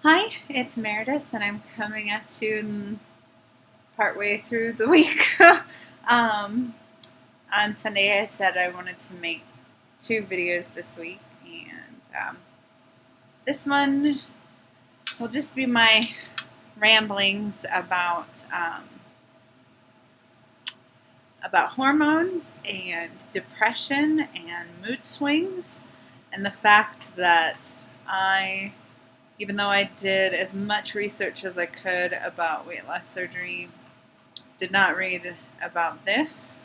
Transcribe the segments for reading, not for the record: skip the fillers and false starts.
Hi, it's Meredith, and I'm coming at you partway through the week. um, on Sunday, I said I wanted to make 2 videos this week, and this one will just be my ramblings about hormones and depression and mood swings, and the fact that even though I did as much research as I could about weight loss surgery, did not read about this,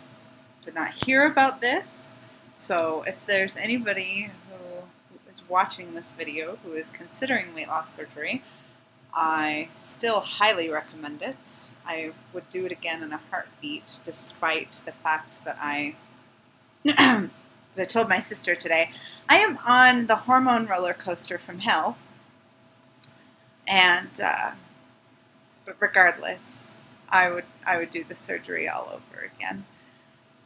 did not hear about this. So if there's anybody who is watching this video who is considering weight loss surgery, I still highly recommend it. I would do it again in a heartbeat, despite the fact that as I told my sister today, I am on the hormone roller coaster from hell. And but regardless, I would do the surgery all over again.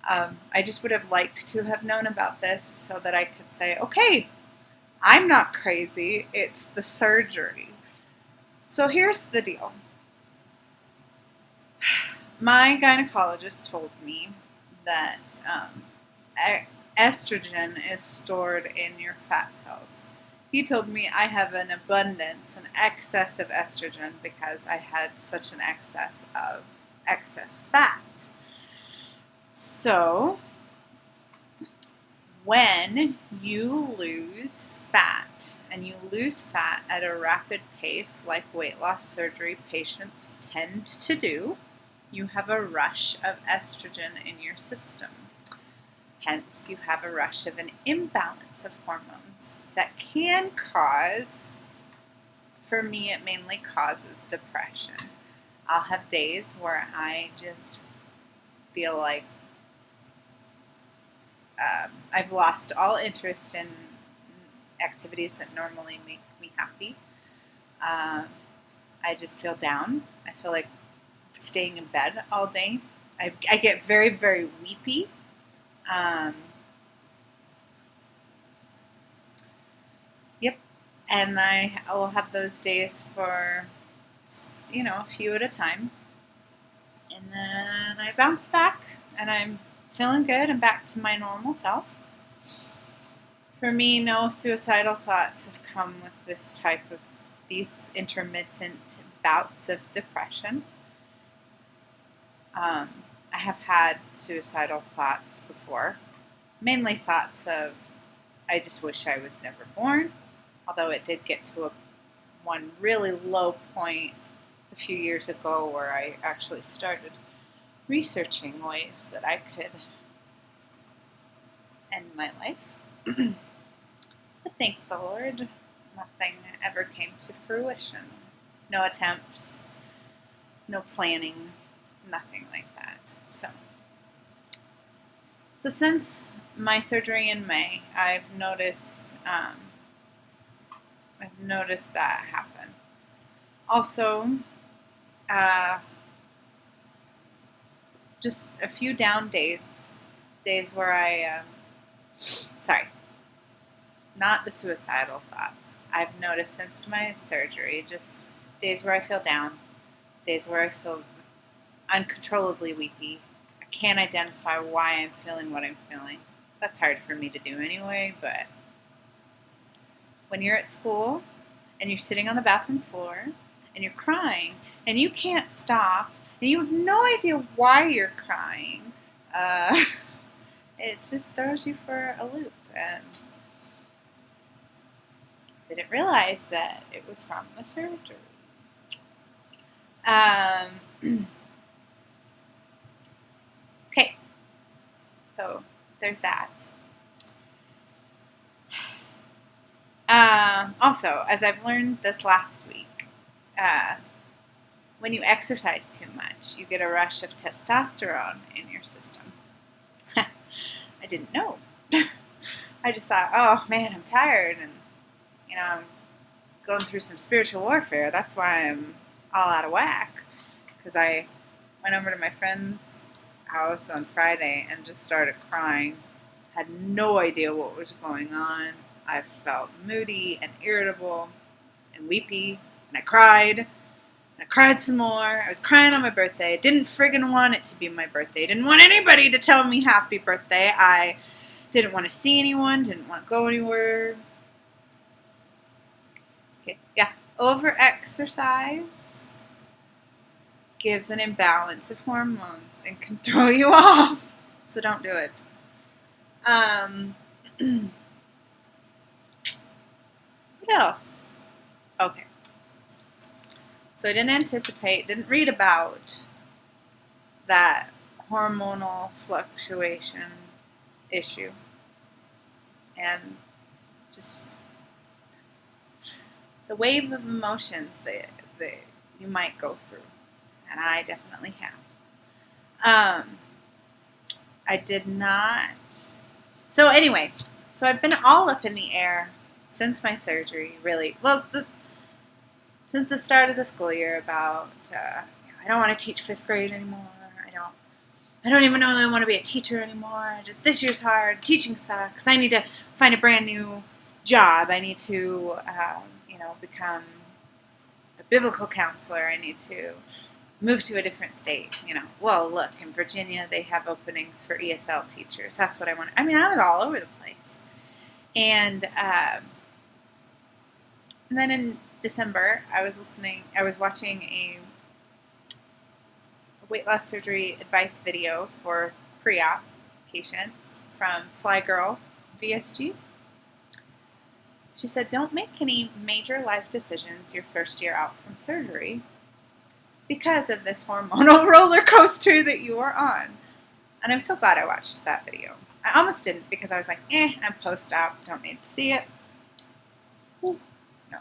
I just would have liked to have known about this so that I could say, okay, I'm not crazy, it's the surgery. So here's the deal. My gynecologist told me that estrogen is stored in your fat cells. He told me I have an excess of estrogen because I had such an excess of excess fat. So, when you lose fat, and you lose fat at a rapid pace like weight loss surgery patients tend to do, you have a rush of estrogen in your system. Hence, you have a rush of an imbalance of hormones that can cause, for me, it mainly causes depression. I'll have days where I just feel like I've lost all interest in activities that normally make me happy. I just feel down. I feel like staying in bed all day. I get very, very weepy. Yep. And I will have those days for just, a few at a time. And then I bounce back and I'm feeling good and back to my normal self. For me, no suicidal thoughts have come with these intermittent bouts of depression. I have had suicidal thoughts before, mainly thoughts of, I just wish I was never born, although it did get to one really low point a few years ago where I actually started researching ways that I could end my life. But thank the Lord, nothing ever came to fruition. No attempts, no planning, nothing like that. So since my surgery in May, I've noticed that happen. Also, just a few down days where not the suicidal thoughts. I've noticed since my surgery, just days where I feel down, days where I feel uncontrollably weepy. I can't identify why I'm feeling what I'm feeling. That's hard for me to do anyway, but when you're at school and you're sitting on the bathroom floor and you're crying and you can't stop and you have no idea why you're crying, it just throws you for a loop. And didn't realize that it was from the surgery. Okay, so there's that. Also, as I've learned this last week, when you exercise too much, you get a rush of testosterone in your system. I didn't know. I just thought, oh man, I'm tired and I'm going through some spiritual warfare. That's why I'm all out of whack. Because I went over to my friend's house on Friday and just started crying. Had no idea what was going on. I felt moody and irritable and weepy, and I cried. And I cried some more. I was crying on my birthday. I didn't friggin' want it to be my birthday. I didn't want anybody to tell me happy birthday. I didn't want to see anyone. Didn't want to go anywhere. Okay, yeah. Over-exercise gives an imbalance of hormones and can throw you off. So don't do it. What else? Okay. So I didn't read about that hormonal fluctuation issue. And just the wave of emotions that you might go through. And I definitely have. I did not. So anyway, so I've been all up in the air since my surgery, really. Well, since the start of the school year about, I don't want to teach 5th grade anymore. I don't even know that I want to be a teacher anymore. Just this year's hard. Teaching sucks. I need to find a brand new job. I need to, become a biblical counselor. I need to move to a different state. Well, look, in Virginia, they have openings for ESL teachers. That's what I want. I was all over the place. And then in December, I was watching a weight loss surgery advice video for pre-op patients from Fly Girl VSG. She said, don't make any major life decisions your first year out from surgery because of this hormonal roller coaster that you are on. And I'm so glad I watched that video. I almost didn't because I was like, I'm post-op, don't need to see it. Ooh, no,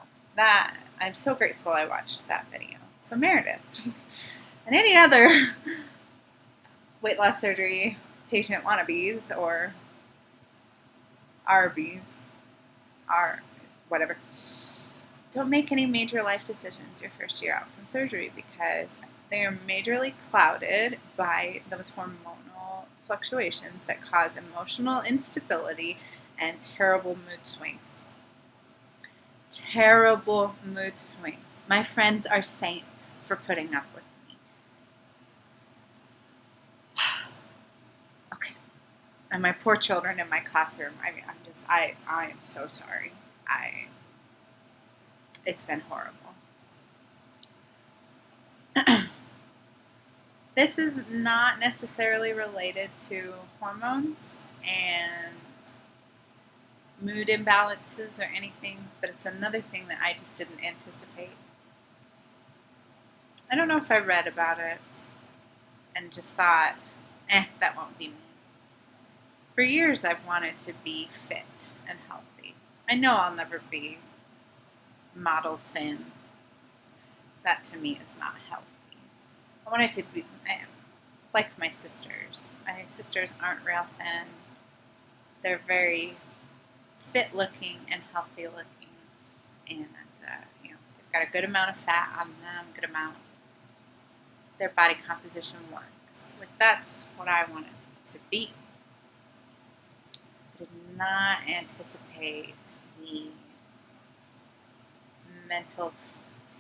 I'm so grateful I watched that video. So Meredith and any other weight loss surgery patient wannabes or RBs, whatever, don't make any major life decisions your first year out from surgery because they are majorly clouded by those hormonal fluctuations that cause emotional instability and terrible mood swings. Terrible mood swings. My friends are saints for putting up with me. Okay. And my poor children in my classroom, I am so sorry. It's been horrible. This is not necessarily related to hormones and mood imbalances or anything, but it's another thing that I just didn't anticipate. I don't know if I read about it and just thought, that won't be me. For years, I've wanted to be fit and healthy. I know I'll never be model thin. That to me is not healthy. I wanted to be like my sisters. My sisters aren't real thin. They're very fit looking and healthy looking. And, they've got a good amount of fat on them, good amount. Their body composition works. Like, that's what I wanted to be. I did not anticipate the mental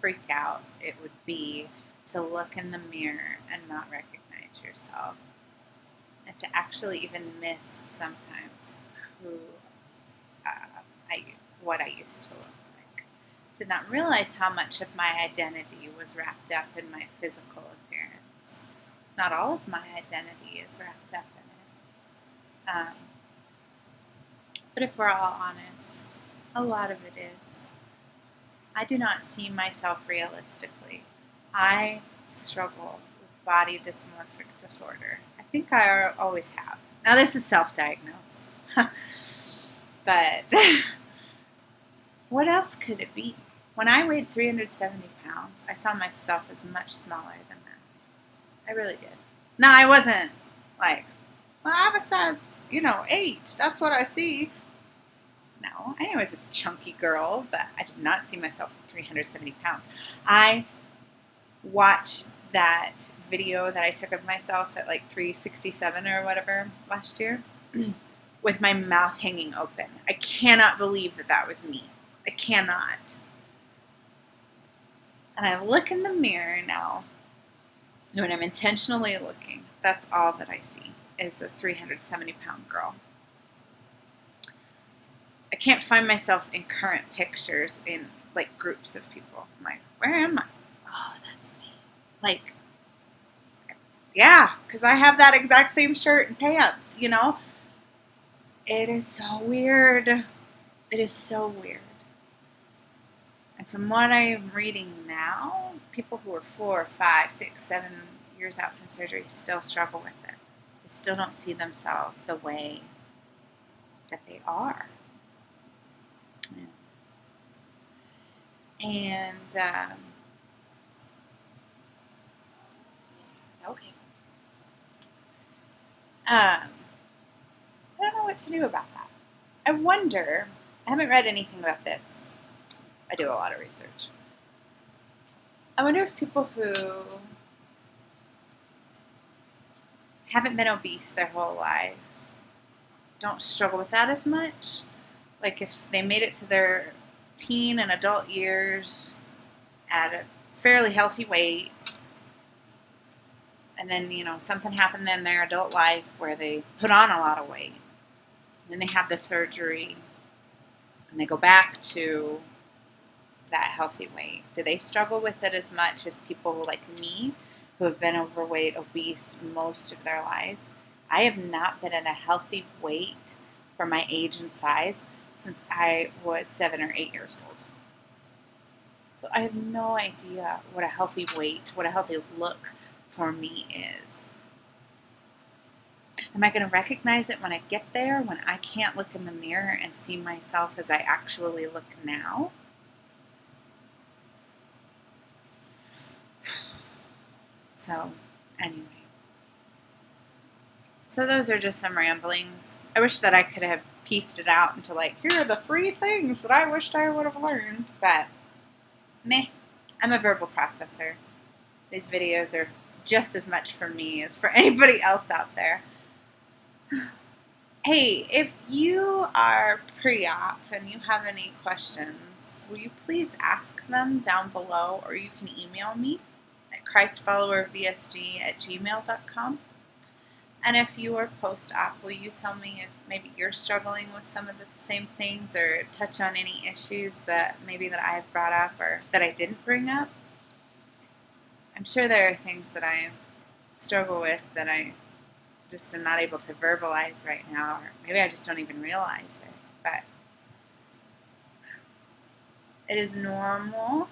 freak out it would be to look in the mirror and not recognize yourself, and to actually even miss sometimes what I used to look like. Did not realize how much of my identity was wrapped up in my physical appearance. Not all of my identity is wrapped up in it. But if we're all honest, a lot of it is. I do not see myself realistically. I struggle with body dysmorphic disorder. I think I always have. Now, this is self-diagnosed. But what else could it be? When I weighed 370 pounds, I saw myself as much smaller than that. I really did. Now, I wasn't like, well, I have a size, 8. That's what I see. No, I knew I was a chunky girl, but I did not see myself at 370 pounds. I watched that video that I took of myself at like 367 or whatever last year with my mouth hanging open. I cannot believe that was me. I cannot. And I look in the mirror now, and when I'm intentionally looking, that's all that I see is the 370-pound girl. I can't find myself in current pictures in like groups of people. I'm like, where am I? Oh, that's me. Like, yeah, because I have that exact same shirt and pants, you know? It is so weird. It is so weird. And from what I'm reading now, people who are 4, 5, 6, 7 years out from surgery still struggle with it. They still don't see themselves the way that they are. Yeah. And, okay. I don't know what to do about that. I wonder, I haven't read anything about this. I do a lot of research. I wonder if people who haven't been obese their whole life don't struggle with that as much. Like if they made it to their teen and adult years at a fairly healthy weight, and then, something happened in their adult life where they put on a lot of weight, and then they have the surgery, and they go back to that healthy weight. Do they struggle with it as much as people like me who have been overweight, obese most of their life? I have not been in a healthy weight for my age and size since I was 7 or 8 years old. So I have no idea what a healthy weight, what a healthy look for me is. Am I going to recognize it when I get there, when I can't look in the mirror and see myself as I actually look now? So, anyway. So those are just some ramblings. I wish that I could have pieced it out into like, here are the 3 things that I wished I would have learned. But, meh. I'm a verbal processor. These videos are just as much for me as for anybody else out there. Hey, if you are pre-op and you have any questions, will you please ask them down below, or you can email me at christfollowervsg@gmail.com. And if you are post-op, will you tell me if maybe you're struggling with some of the same things, or touch on any issues that maybe that I've brought up or that I didn't bring up? I'm sure there are things that I struggle with that I just am not able to verbalize right now, or maybe I just don't even realize it. But it is normal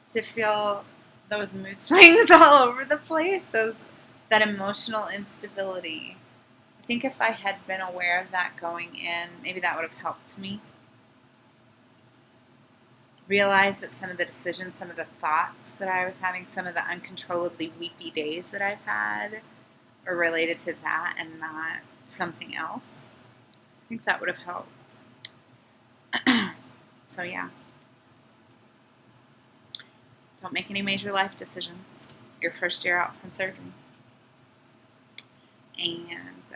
to feel those mood swings all over the place, that emotional instability. I think if I had been aware of that going in, maybe that would have helped me realize that some of the decisions, some of the thoughts that I was having, some of the uncontrollably weepy days that I've had are related to that and not something else. I think that would have helped. So yeah. Don't make any major life decisions your first year out from surgery. And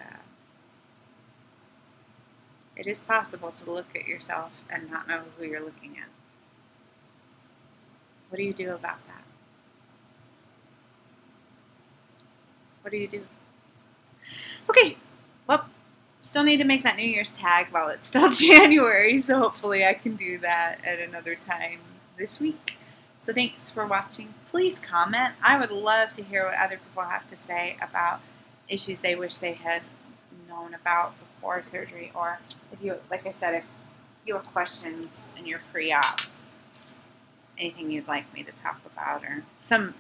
it is possible to look at yourself and not know who you're looking at. What do you do about that? What do you do? Okay, well, still need to make that New Year's tag while it's still January, so hopefully I can do that at another time this week. So thanks for watching. Please comment. I would love to hear what other people have to say about issues they wish they had known about before surgery, or if you, like I said, if you have questions and you're pre-op, anything you'd like me to talk about, or some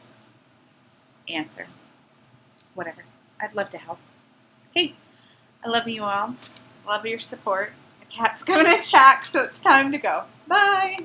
answer, whatever. I'd love to help. Hey, I love you all. Love your support. The cat's going to attack, so it's time to go. Bye.